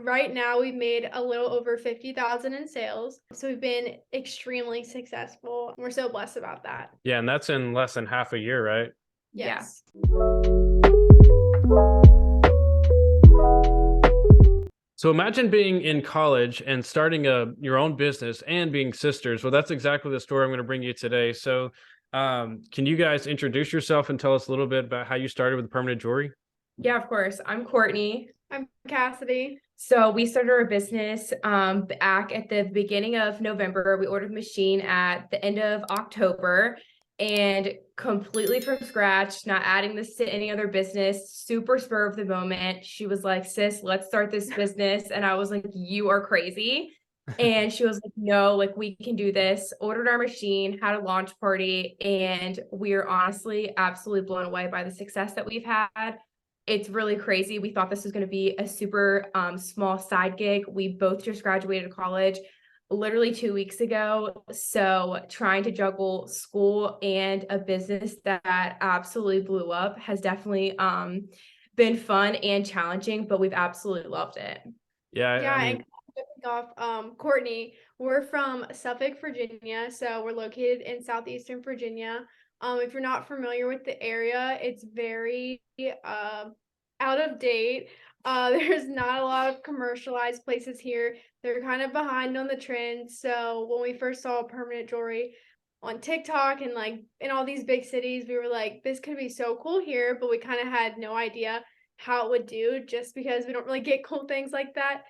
right now we've made a little over 50,000 in sales. So we've been extremely successful. We're so blessed about that. Yeah, and that's in less than half a year, right? Yeah. Yes. So imagine being in college and starting your own business and being sisters. Well, that's exactly the story I'm going to bring you today. So, can you guys introduce yourself and tell us a little bit about how you started with permanent jewelry? Yeah, of course. I'm Courtney. I'm Cassidy. So we started our business back at the beginning of November. We ordered a machine at the end of October and completely from scratch, not adding this to any other business, super spur of the moment. She was like, sis, let's start this business. And I was like, you are crazy. And she was like, no, like we can do this. Ordered our machine, had a launch party, and we are honestly absolutely blown away by the success that we've had. It's really crazy. We thought this was going to be a super small side gig. We both just graduated college literally 2 weeks ago. So trying to juggle school and a business that absolutely blew up has definitely been fun and challenging, but we've absolutely loved it. Yeah, Yeah, I and mean, off, Courtney, we're from Suffolk, Virginia, so we're located in southeastern Virginia. If you're not familiar with the area, it's very out of date. There's not a lot of commercialized places here. They're kind of behind on the trends. So when we first saw permanent jewelry on TikTok and like in all these big cities, we were like, this could be so cool here, but we kind of had no idea how it would do just because we don't really get cool things like that.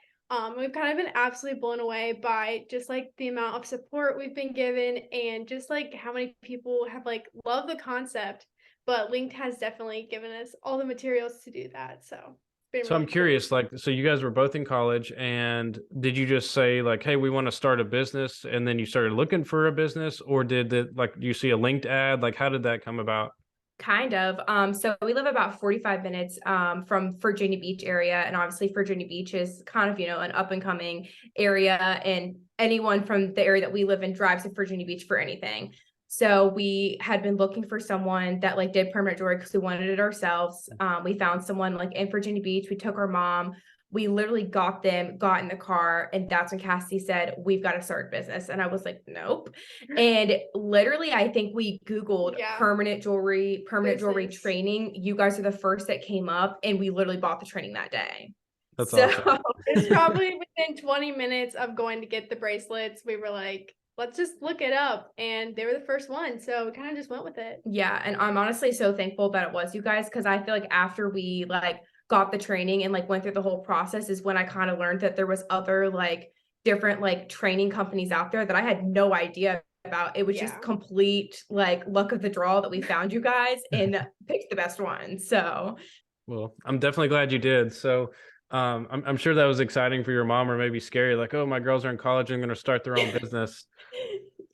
We've kind of been absolutely blown away by just like the amount of support we've been given and just like how many people have like loved the concept. But Linked has definitely given us all the materials to do that. So it's been so I'm really cool. curious, like, so you guys were both in college, and did you just say like, "Hey, we want to start a business," and then you started looking for a business, or did it like you see a linked ad? Like, how did that come about? Kind of. So we live about 45 minutes from Virginia Beach area. And obviously Virginia Beach is kind of, an up and coming area. And anyone from the area that we live in drives to Virginia Beach for anything. So we had been looking for someone that like did permanent jewelry because we wanted it ourselves. We found someone like in Virginia Beach. We took our mom. We literally got in the car, and that's when Cassie said, we've got to start a business. And I was like, nope. And literally, I think we Googled permanent jewelry Business. training. You guys are the first that came up, and we literally bought the training that day. That's So awesome. It's probably within 20 minutes of going to get the bracelets. We were like, let's just look it up. And they were the first one. So we kind of just went with it. yeah, and I'm honestly so thankful that it was you guys, because I feel like after we like got the training and like went through the whole process is when I kind of learned that there was other like different like training companies out there that I had no idea about. It was just complete like luck of the draw that we found you guys and picked the best one. So Well, I'm definitely glad you did. So, I'm sure that was exciting for your mom, or maybe scary, like, oh, my girls are in college and going to start their own business.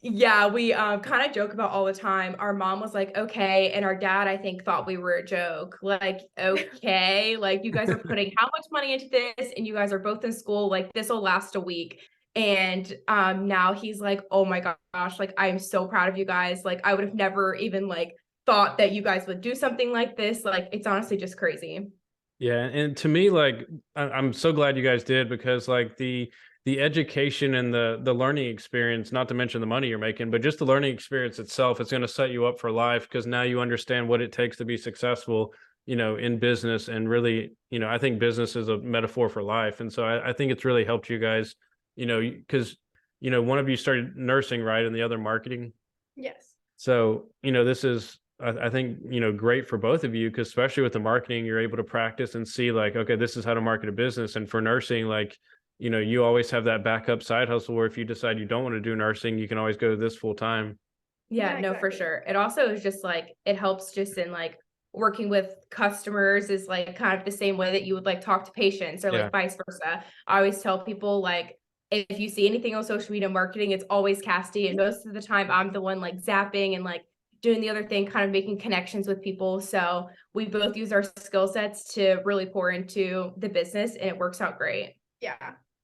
yeah, we kind of joke about all the time. Our mom was like, okay, and our dad, I think, thought we were a joke. Like, okay, like you guys are putting how much money into this, and you guys are both in school. Like, this will last a week. And now he's like, oh my gosh, like I'm so proud of you guys. Like, I would have never even like thought that you guys would do something like this. Like, it's honestly just crazy. Yeah, and to me, like, I'm so glad you guys did, because like the education and the learning experience, not to mention the money you're making, but just the learning experience itself, is going to set you up for life, because now you understand what it takes to be successful, in business. And really, I think business is a metaphor for life, and so I think it's really helped you guys, because one of you started nursing, right, and the other marketing. Yes. So, this is, I think, great for both of you, because especially with the marketing, you're able to practice and see like, okay, this is how to market a business. And for nursing, like, you always have that backup side hustle where if you decide you don't want to do nursing, you can always go to this full time. Yeah, Yeah, no, for exactly. sure. It also is just like it helps just in like working with customers is like kind of the same way that you would like talk to patients or Yeah. like vice versa. I always tell people like if you see anything on social media marketing, it's always Casty. And most of the time I'm the one like zapping and like doing the other thing, kind of making connections with people. So we both use our skill sets to really pour into the business and it works out great. Yeah.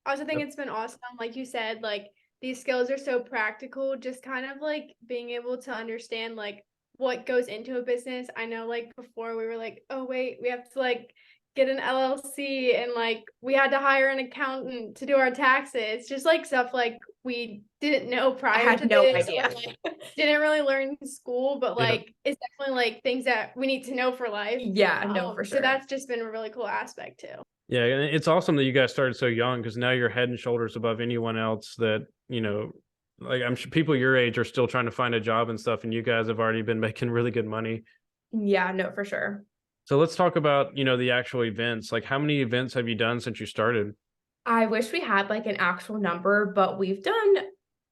I also think Yep. it's been awesome. Like you said, like these skills are so practical, just kind of like being able to understand like what goes into a business. I know like before we were like, oh wait, we have to like get an LLC, and like we had to hire an accountant to do our taxes, just like stuff like we didn't know I prior had to no this, idea. or like didn't really learn in school, but Yeah. like it's definitely like things that we need to know for life. Yeah, no, for So sure. that's just been a really cool aspect too. Yeah, and it's awesome that you guys started so young because now you're head and shoulders above anyone else that, like I'm sure people your age are still trying to find a job and stuff, and you guys have already been making really good money. Yeah, no, for sure. So let's talk about, the actual events. Like how many events have you done since you started? I wish we had like an actual number, but we've done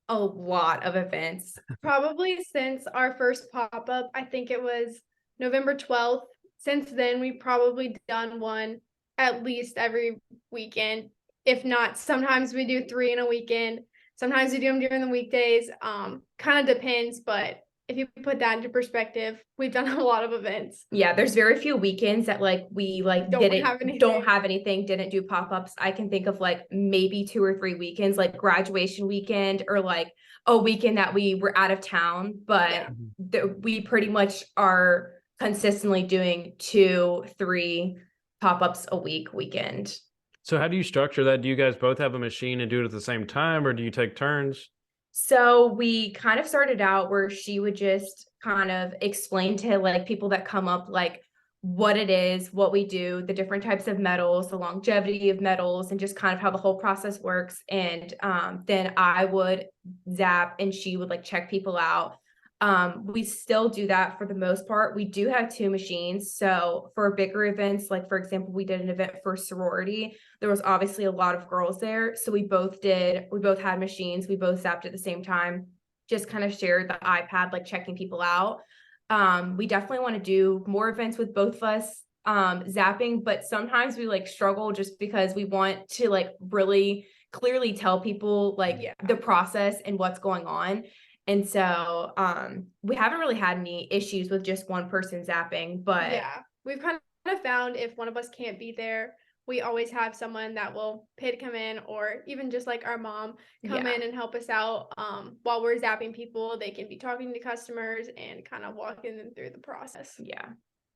a lot of events. Probably since our first pop-up, I think it was November 12th. Since then, we've probably done one at least every weekend. If not, sometimes we do 3 in a weekend. Sometimes we do them during the weekdays. Kind of depends, but if you put that into perspective, we've done a lot of events. Yeah, there's very few weekends that like we like Don't have anything. didn't do pop-ups. I can think of like maybe 2 or 3 weekends, like graduation weekend or like a weekend that we were out of town, but Yeah. we pretty much are consistently doing 2, 3 pop-ups a weekend. So how do you structure that? Do you guys both have a machine and do it at the same time, or do you take turns? So we kind of started out where she would just kind of explain to like people that come up like what it is, what we do, the different types of metals, the longevity of metals, and just kind of how the whole process works. And then I would zap and she would like check people out. We still do that for the most part. We do have 2 machines. So for bigger events, like for example, we did an event for sorority. There was obviously a lot of girls there. So we both had machines. We both zapped at the same time, just kind of shared the iPad, like checking people out. We definitely want to do more events with both of us zapping, but sometimes we like struggle just because we want to like really clearly tell people like the process and what's going on. And so we haven't really had any issues with just one person zapping, but yeah, we've kind of found if one of us can't be there, we always have someone that will pay to come in, or even just like our mom come in and help us out while we're zapping people. They can be talking to customers and kind of walking them through the process. Yeah.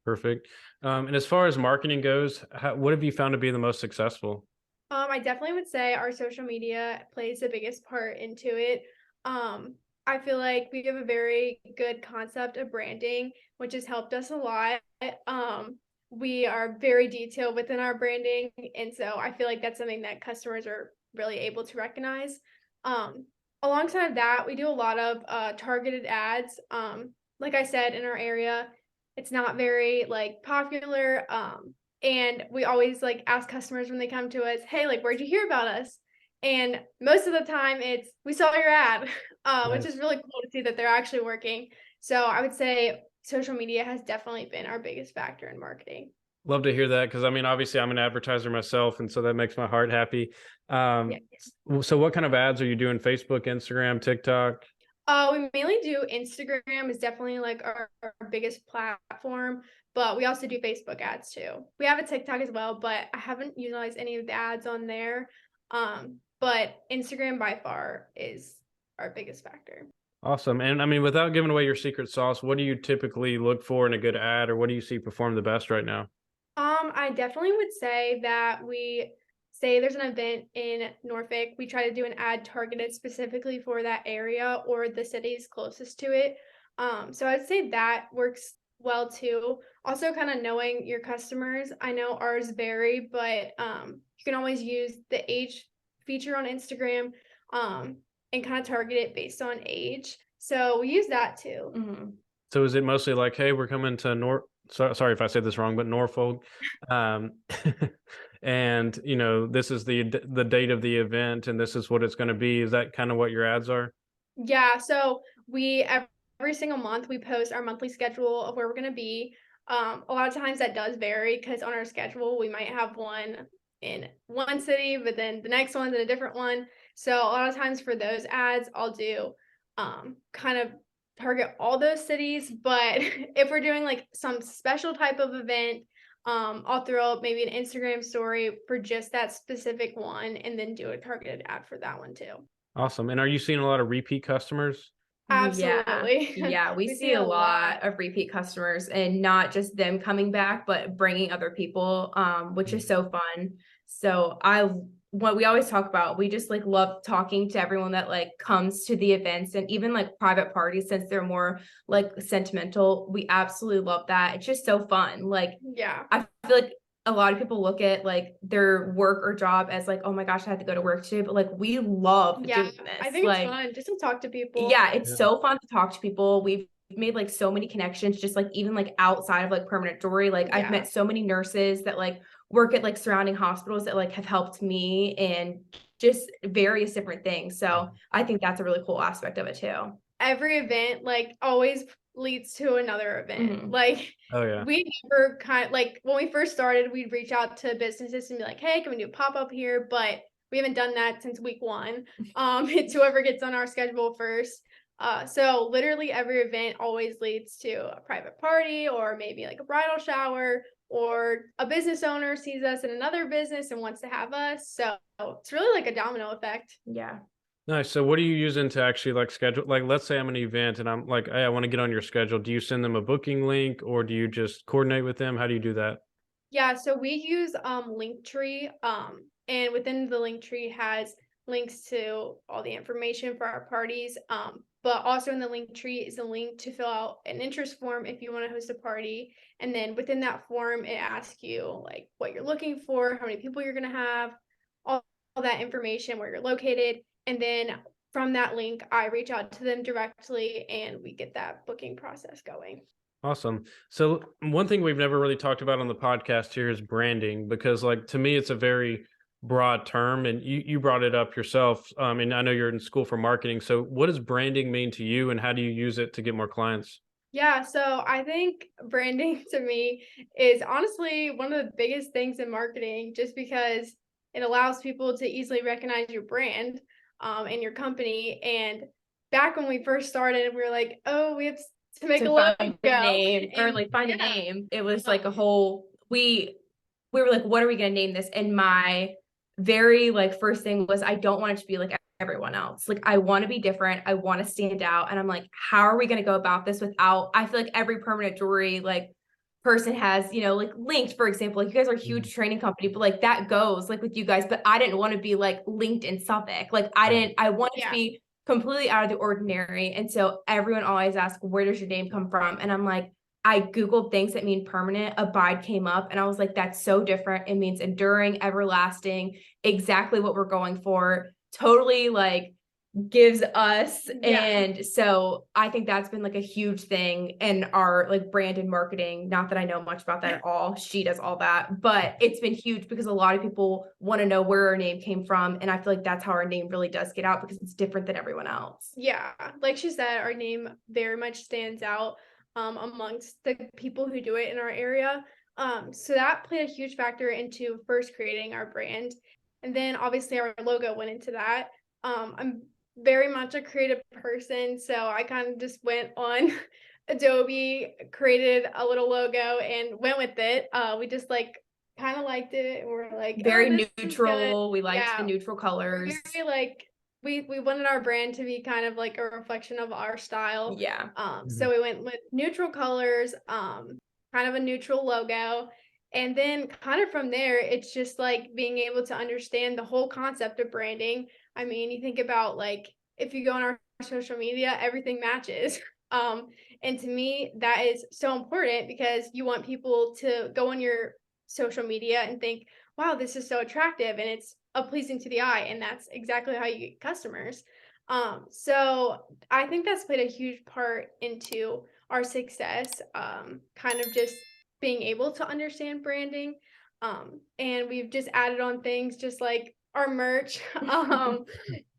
Perfect. And as far as marketing goes, what have you found to be the most successful? I definitely would say our social media plays the biggest part into it. I feel like we have a very good concept of branding, which has helped us a lot. We are very detailed within our branding, and so I feel like that's something that customers are really able to recognize. Alongside that, we do a lot of targeted ads. Like I said, in our area, it's not very like popular. And we always like ask customers when they come to us, hey, like, where'd you hear about us? And most of the time it's, we saw your ad, which is really cool to see that they're actually working. So I would say social media has definitely been our biggest factor in marketing. Love to hear that because I mean, obviously, I'm an advertiser myself, and so that makes my heart happy. So, what kind of ads are you doing? Facebook, Instagram, TikTok? We mainly do Instagram is definitely like our biggest platform, but we also do Facebook ads too. We have a TikTok as well, but I haven't utilized any of the ads on there. But Instagram by far is our biggest factor. Awesome. And I mean, without giving away your secret sauce, what do you typically look for in a good ad, or what do you see perform the best right now? I definitely would say that we say there's an event in Norfolk, we try to do an ad targeted specifically for that area or the cities closest to it. So I'd say that works well too. Also, kind of knowing your customers. I know ours vary, but you can always use the age feature on Instagram and kind of target it based on age. So we use that too. Mm-hmm. So, is it mostly like, hey, we're coming to sorry if I said this wrong, but Norfolk. Um, and this is the date of the event, and this is what it's going to be. Is that kind of what your ads are? Yeah, so we every single month we post our monthly schedule of where we're gonna be. A lot of times that does vary because on our schedule we might have one in one city, but then the next one's in a different one. So a lot of times for those ads, I'll do kind of target all those cities. But if we're doing like some special type of event, I'll throw up maybe an Instagram story for just that specific one and then do a targeted ad for that one too. Awesome. And are you seeing a lot of repeat customers? Absolutely. Yeah, we see a lot of repeat customers, and not just them coming back, but bringing other people, which is so fun. So what we always talk about, we just like love talking to everyone that like comes to the events, and even like private parties, since they're more like sentimental. We absolutely love that. It's just so fun. Like, Yeah. I feel like a lot of people look at like their work or job as like, oh my gosh, I had to go to work today. But like, we love doing this. I think like, it's fun just to talk to people. Yeah, it's so fun to talk to people. We've made like so many connections, just like even like outside of like permanent jewelry. Like, I've met so many nurses that like work at like surrounding hospitals that like have helped me, and just various different things. So I think that's a really cool aspect of it too. Every event like always leads to another event. Like, Oh yeah. we never like when we first started, we'd reach out to businesses and be like, hey, can we do a pop-up here? But we haven't done that since week 1. It's whoever gets on our schedule first. So literally every event always leads to a private party, or maybe like a bridal shower, or a business owner sees us in another business and wants to have us. So it's really like a domino effect. Yeah. Nice. So what are you using to actually like schedule? Like, let's say I'm an event and I'm like, hey, I want to get on your schedule. Do you send them a booking link, or do you just coordinate with them? How do you do that? Yeah, so we use Linktree, and within the Linktree has links to all the information for our parties. But also in the Linktree is a link to fill out an interest form if you want to host a party. And then within that form, it asks you like what you're looking for, how many people you're gonna have, all that information, where you're located. And then from that link, I reach out to them directly and we get that booking process going. Awesome. So one thing we've never really talked about on the podcast here is branding, because like to me, it's a very broad term, and you brought it up yourself. And I know you're in school for marketing. So what does branding mean to you, and how do you use it to get more clients? Yeah, so I think branding to me is honestly one of the biggest things in marketing, just because it allows people to easily recognize your brand, and your company. And back when we first started, we were like, oh, we have to make a logo, find a name, or and like find a name. It was like a whole, we were like, what are we gonna name this? And my very like first thing was, I don't want it to be like everyone else. Like, I want to be different. I want to stand out. And I'm like, how are we gonna go about this without, I feel like every permanent jewelry like person has, like linked, for example. Like, you guys are a huge training company, but like that goes like with you guys. But I didn't want to be like linked in Suffolk. Like, I wanted to be completely out of the ordinary. And so everyone always asks, where does your name come from? And I'm like, I Googled things that mean permanent. Abide came up, and I was like, that's so different. It means enduring, everlasting, exactly what we're going for. Totally like gives us. And so I think that's been like a huge thing in our like brand and marketing. Not that I know much about that at all. She does all that, but it's been huge because a lot of people want to know where our name came from. And I feel like that's how our name really does get out, because it's different than everyone else. Yeah, like she said, our name very much stands out amongst the people who do it in our area. So that played a huge factor into first creating our brand. And then obviously our logo went into that. I'm very much a creative person, so I kind of just went on Adobe, created a little logo and went with it. We just like kind of liked it, and we're like, very neutral. We liked the neutral colors. Very like we wanted our brand to be kind of like a reflection of our style. Yeah. So we went with neutral colors, kind of a neutral logo. And then kind of from there, it's just like being able to understand the whole concept of branding. I mean, you think about like if you go on our social media, everything matches. And to me, that is so important, because you want people to go on your social media and think, wow, this is so attractive and it's pleasing to the eye. And that's exactly how you get customers. So I think that's played a huge part into our success, kind of just being able to understand branding. And we've just added on things just like our merch.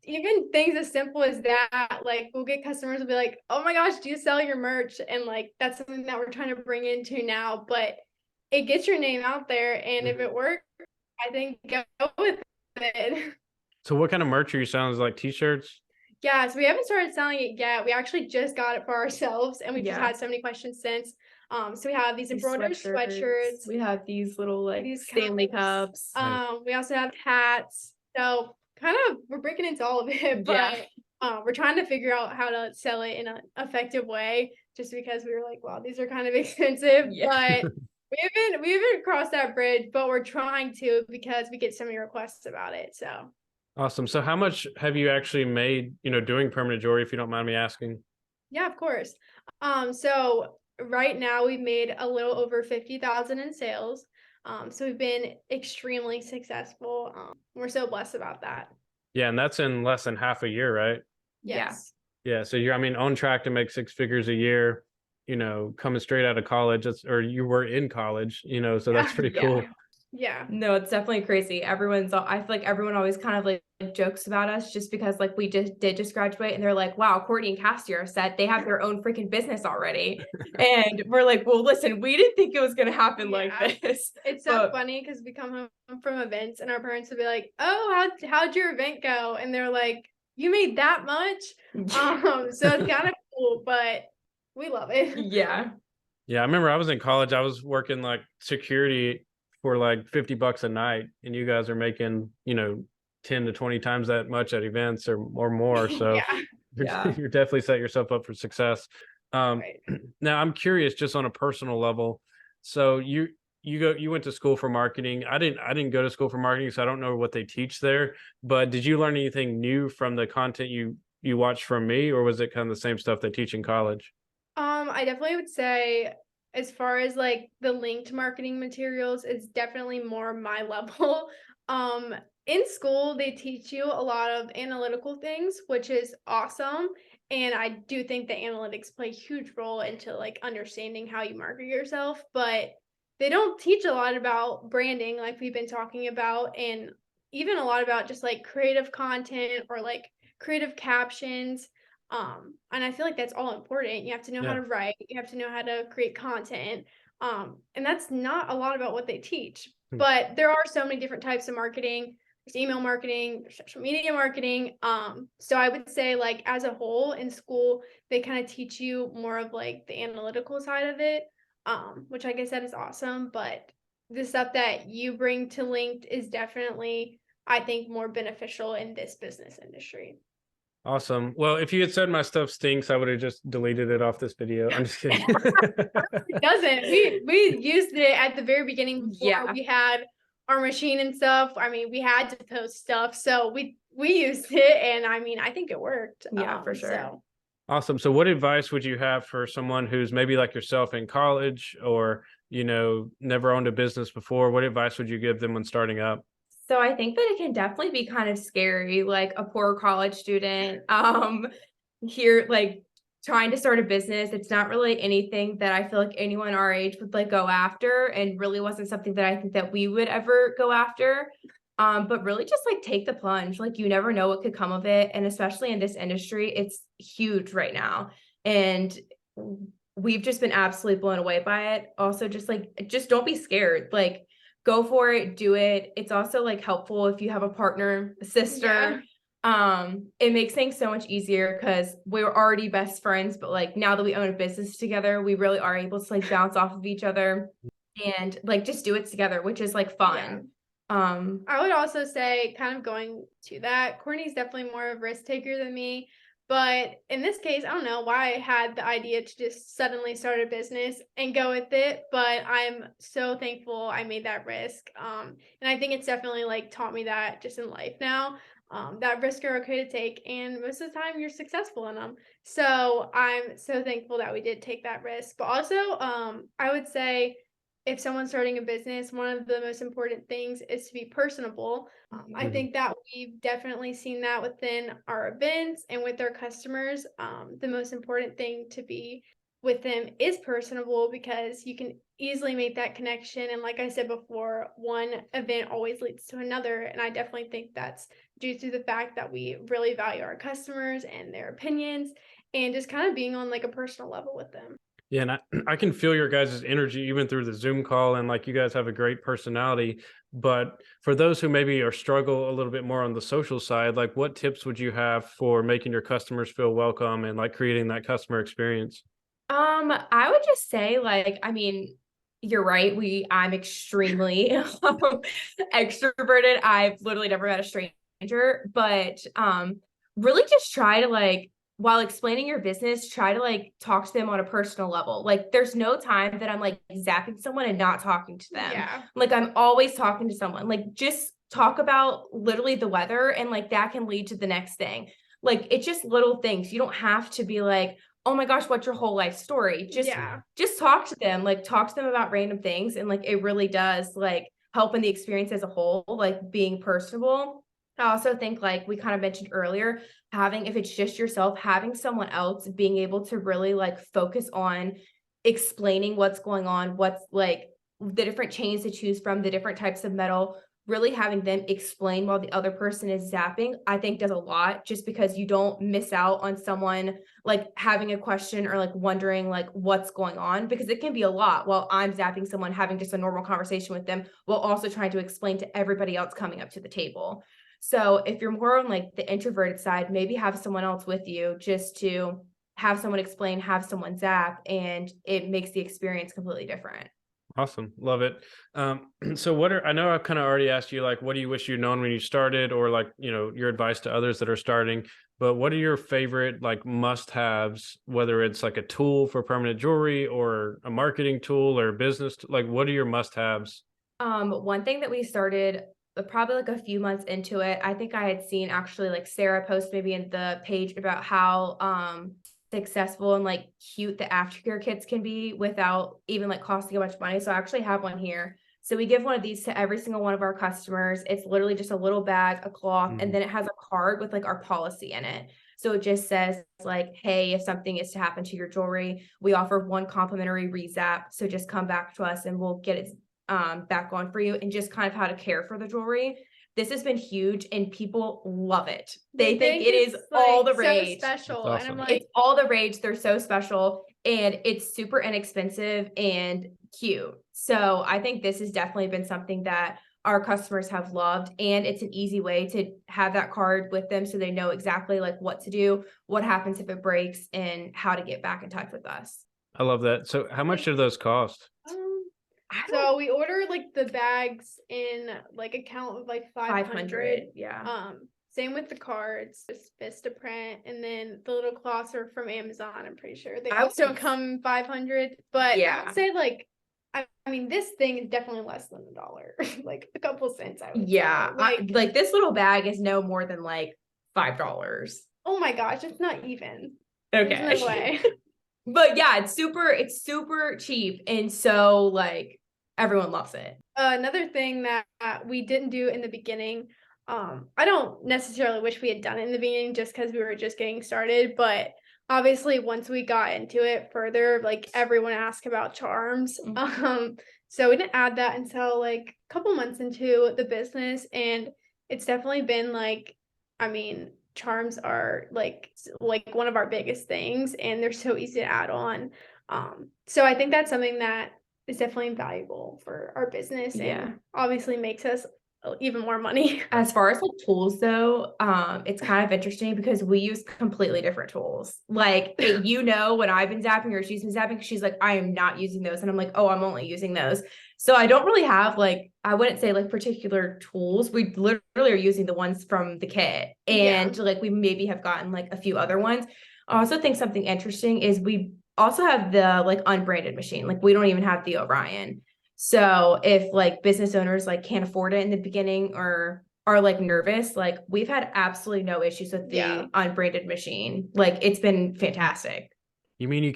Even things as simple as that, like we'll get customers will be like, oh my gosh, do you sell your merch? And like that's something that we're trying to bring into now, but it gets your name out there, and if it works, I think go with it. So what kind of merch are you selling? Is it like t-shirts? Yeah, so we haven't started selling it yet. We actually just got it for ourselves, and we've just had so many questions since. So we have these embroidered sweatshirts. We have these little like these Stanley cups. We also have hats. So kind of we're breaking into all of it, but We're trying to figure out how to sell it in an effective way, just because we were like, wow, these are kind of expensive, Yeah. but we haven't crossed that bridge, but we're trying to because we get so many requests about it. So Awesome. So how much have you actually made, doing permanent jewelry, if you don't mind me asking? yeah, of course. So right now we've made a little over 50,000 in sales. So we've been extremely successful. We're so blessed about that. Yeah, and that's in less than half a year, right? Yeah. Yes. Yeah, so you're, I mean, on track to make six figures a year, coming straight out of college. Or you were in college, so that's Yeah. pretty Yeah. cool. Yeah. No, it's definitely crazy. I feel like everyone always kind of like jokes about us just because like we just graduate and they're like, wow, Courtney and Cassie are set. They have their own freaking business already. And we're like, well, listen, we didn't think it was gonna happen like Yeah. this. It's so But funny because we come home from events and our parents will be like, "Oh, how'd your event go?" And they're like, "You made that much?" So it's kind of cool, but we love it. yeah. Yeah, I remember I was in college. I was working like security for like $50 a night, and you guys are making, 10 to 20 times that much at events or more. So Yeah. Yeah. you're definitely set yourself up for success. Um, Right. now I'm curious, just on a personal level. So you went to school for marketing. I didn't go to school for marketing, so I don't know what they teach there. But did you learn anything new from the content you watched from me, or was it kind of the same stuff they teach in college? I definitely would say as far as like the linked marketing materials, it's definitely more my level. Um, in school, they teach you a lot of analytical things, which is awesome. And I do think that analytics play a huge role into like understanding how you market yourself, but they don't teach a lot about branding, like we've been talking about, and even a lot about just like creative content or like creative captions. And I feel like that's all important. You have to know how Yeah. to write, you have to know how to create content. And that's not a lot about what they teach. Hmm. But there are so many different types of marketing. There's email marketing, there's social media marketing. So I would say like as a whole in school, they kind of teach you more of like the analytical side of it, which like I said is awesome. But the stuff that you bring to Linked is definitely, I think, more beneficial in this business industry. Awesome. Well, if you had said my stuff stinks, I would have just deleted it off this video. I'm just kidding. It doesn't. We used it at the very beginning before Yeah. we had our machine and stuff. I mean, we had to post stuff, so we used it, and I mean, I think it worked. Yeah, for sure. So Awesome. So what advice would you have for someone who's maybe like yourself in college or, never owned a business before? What advice would you give them when starting up? So I think that it can definitely be kind of scary, like a poor college student, here, like trying to start a business. It's not really anything that I feel like anyone our age would like go after, and really wasn't something that I think that we would ever go after. But really just like take the plunge. Like you never know what could come of it. And especially in this industry, it's huge right now. And we've just been absolutely blown away by it. Also, just don't be scared. Like go for it, do it. It's also like helpful if you have a partner, a sister. It makes things so much easier because we're already best friends, but like now that we own a business together, we really are able to like bounce off of each other and like just do it together, which is like fun. I would also say, kind of going to that, Courtney's definitely more of a risk taker than me. But in this case, I don't know why I had the idea to just suddenly start a business and go with it. But I'm so thankful I made that risk. And I think it's definitely like taught me that just in life now. That risks are okay to take, and most of the time you're successful in them. So I'm so thankful that we did take that risk. But also, I would say if someone's starting a business, one of the most important things is to be personable. I think that we've definitely seen that within our events and with our customers. The most important thing to be with them is personable because you can easily make that connection. And like I said before, one event always leads to another. And I definitely think that's due to the fact that we really value our customers and their opinions and just kind of being on like a personal level with them. Yeah, and I can feel your guys' energy even through the Zoom call, and like you guys have a great personality. But for those who maybe are struggle a little bit more on the social side, like what tips would you have for making your customers feel welcome and like creating that customer experience? I would just say, like, I mean, you're right. I'm extremely extroverted. I've literally never met a stranger, but really just try to like, while explaining your business, try to like talk to them on a personal level. Like there's no time that I'm like zapping someone and not talking to them. Yeah. Like I'm always talking to someone. Like just talk about literally the weather, and like that can lead to the next thing. Like it's just little things. You don't have to be like, oh my gosh, what's your whole life story? Just talk to them, like talk to them about random things. And like it really does like help in the experience as a whole, like being personable. I also think like we kind of mentioned earlier, having, if it's just yourself, having someone else being able to really like focus on explaining what's going on, what's like the different chains to choose from, the different types of metal, really having them explain while the other person is zapping, I think does a lot, just because you don't miss out on someone like having a question or like wondering like what's going on, because it can be a lot while I'm zapping someone, having just a normal conversation with them while also trying to explain to everybody else coming up to the table. So if you're more on like the introverted side, maybe have someone else with you just to have someone explain, have someone zap, and it makes the experience completely different. Awesome. Love it. So I know I've kind of already asked you, like, what do you wish you'd known when you started, or like, your advice to others that are starting, but what are your favorite, like, must-haves, whether it's like a tool for permanent jewelry or a marketing tool or business, like, what are your must-haves? One thing that we started probably like a few months into it, I think I had seen actually like Sarah post maybe in the page about how successful and like cute the aftercare kits can be without even like costing a bunch of money. So I actually have one here. So we give one of these to every single one of our customers. It's literally just a little bag, a cloth, and then it has a card with like our policy in it. So it just says like, hey, if something is to happen to your jewelry, we offer 1 complimentary rezap. So just come back to us and we'll get it back on for you, and just kind of how to care for the jewelry. This has been huge and people love it. They think it is all the rage. So special. That's And I'm awesome. like, It's all the rage. They're so special and it's super inexpensive and cute. So I think this has definitely been something that our customers have loved, and it's an easy way to have that card with them so they know exactly like what to do, what happens if it breaks, and how to get back in touch with us. I love that. So how much do those cost? so we order like the bags in like a count of like 500. 500, yeah. Same with the cards, just Vistaprint, and then the little cloths are from Amazon. I'm pretty sure they I also would- come 500, but Yeah. I'd say like I mean this thing is definitely less than $1, like a couple cents. I would Yeah, say. like this little bag is no more than like $5. Oh my gosh, it's not even. Okay. There's no way. But yeah, it's super cheap, and so like everyone loves it. Another thing that we didn't do in the beginning, I don't necessarily wish we had done it in the beginning just because we were just getting started, but obviously once we got into it further, like everyone asked about charms. So we didn't add that until like a couple months into the business, and it's definitely been like, I mean, charms are like one of our biggest things, and they're so easy to add on. So I think that's something that is definitely valuable for our business, Yeah. and obviously makes us even more money. As far as like tools though, it's kind of interesting because we use completely different tools. Like when I've been zapping or she's been zapping, she's like, I am not using those. And I'm like, oh, I'm only using those. So I don't really have like, I wouldn't say like particular tools. We literally are using the ones from the kit. And like we maybe have gotten like a few other ones. I also think something interesting is we also have the like unbranded machine. Like we don't even have the Orion. So if like business owners like can't afford it in the beginning or are like nervous, like we've had absolutely no issues with the unbranded machine. Like it's been fantastic. You mean you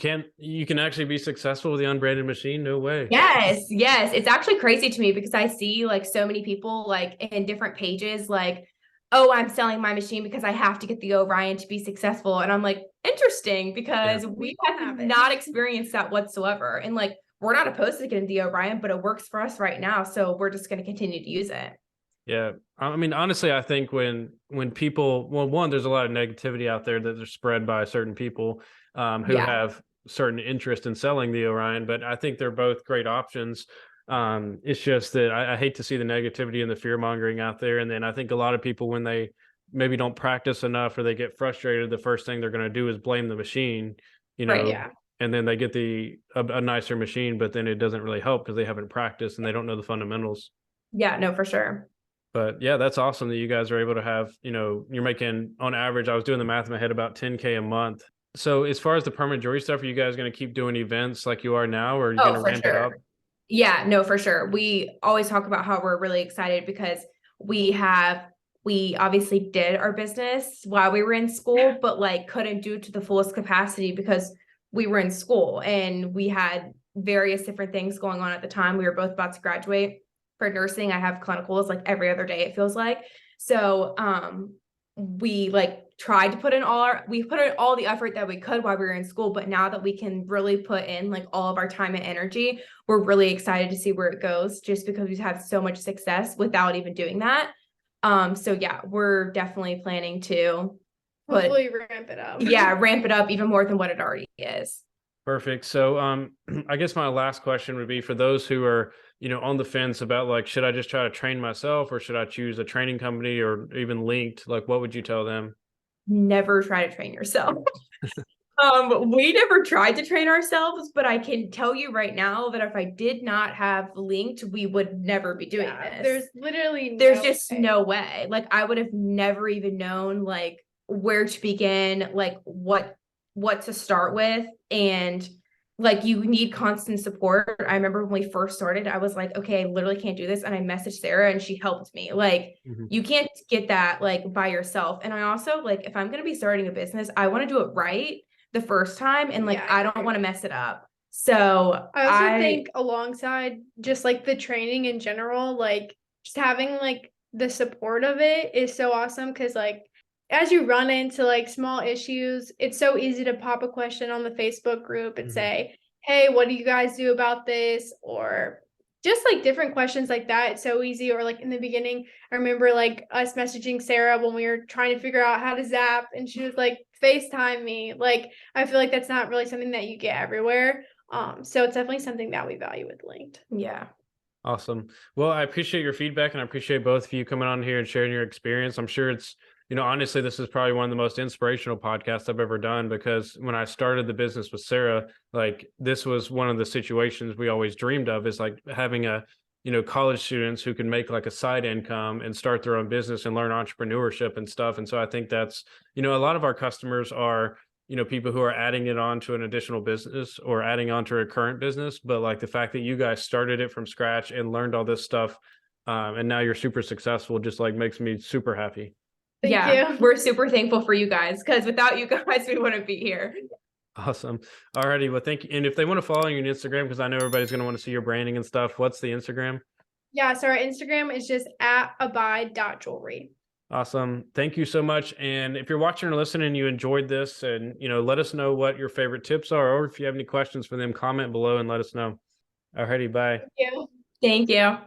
can actually be successful with the unbranded machine? No way. Yes. It's actually crazy to me because I see like so many people like in different pages, like, oh, I'm selling my machine because I have to get the Orion to be successful. And I'm like, interesting, because we have not experienced that whatsoever. And like, we're not opposed to getting the Orion, but it works for us right now. So we're just going to continue to use it. Yeah. I mean, honestly, I think when people, well, one, there's a lot of negativity out there that are spread by certain people who have certain interest in selling the Orion, but I think they're both great options. It's just that I hate to see the negativity and the fear mongering out there. And then I think a lot of people, when they maybe don't practice enough or they get frustrated, the first thing they're going to do is blame the machine, and then they get a nicer machine, but then it doesn't really help because they haven't practiced and they don't know the fundamentals. Yeah, no, for sure. But yeah, that's awesome that you guys are able to have, you're making on average, I was doing the math in my head, about 10K a month. So as far as the permanent jewelry stuff, are you guys going to keep doing events like you are now, or are you going Oh, to for ramp it up? sure. Yeah, no, for sure. We always talk about how we're really excited because we obviously did our business while we were in school, but like couldn't do it to the fullest capacity because we were in school and we had various different things going on at the time. We were both about to graduate for nursing. I have clinicals like every other day, it feels like. So we like tried to put in we put in all the effort that we could while we were in school, but now that we can really put in like all of our time and energy, we're really excited to see where it goes, just because we've had so much success without even doing that. So yeah, we're definitely planning to Hopefully ramp it up. ramp it up even more than what it already is. Perfect. So I guess my last question would be for those who are, on the fence about like, should I just try to train myself or should I choose a training company or even linked? Like, what would you tell them? Never try to train yourself. We never tried to train ourselves, but I can tell you right now that if I did not have linked, we would never be doing this. There's literally there's just no way. Like I would have never even known like where to begin, like what to start with. And like you need constant support. I remember when we first started, I was like, okay, I literally can't do this. And I messaged Sarah and she helped me. Like you can't get that like by yourself. And I also like if I'm gonna be starting a business, I want to do it right the first time. And like I don't want to mess it up. So I also think alongside just like the training in general, like just having like the support of it is so awesome because like as you run into like small issues, it's so easy to pop a question on the Facebook group and say, hey, what do you guys do about this? Or just like different questions like that. It's so easy. Or like in the beginning, I remember like us messaging Sarah when we were trying to figure out how to zap, and she was like, FaceTime me. Like, I feel like that's not really something that you get everywhere. So it's definitely something that we value with Linked. Yeah. Awesome. Well, I appreciate your feedback and I appreciate both of you coming on here and sharing your experience. I'm sure it's, honestly, this is probably one of the most inspirational podcasts I've ever done because when I started the business with Sarah, like this was one of the situations we always dreamed of, is like having college students who can make like a side income and start their own business and learn entrepreneurship and stuff. And so I think that's, a lot of our customers are, people who are adding it on to an additional business or adding on to a current business. But like the fact that you guys started it from scratch and learned all this stuff, and now you're super successful, just like makes me super happy. Thank you. We're super thankful for you guys because without you guys, we wouldn't be here. Awesome. Alrighty. Well, thank you. And if they want to follow you on Instagram, because I know everybody's going to want to see your branding and stuff, what's the Instagram? Yeah. So our Instagram is just at abide.jewelry. Awesome. Thank you so much. And if you're watching or listening and you enjoyed this, and let us know what your favorite tips are, or if you have any questions for them, comment below and let us know. Alrighty, bye. Thank you.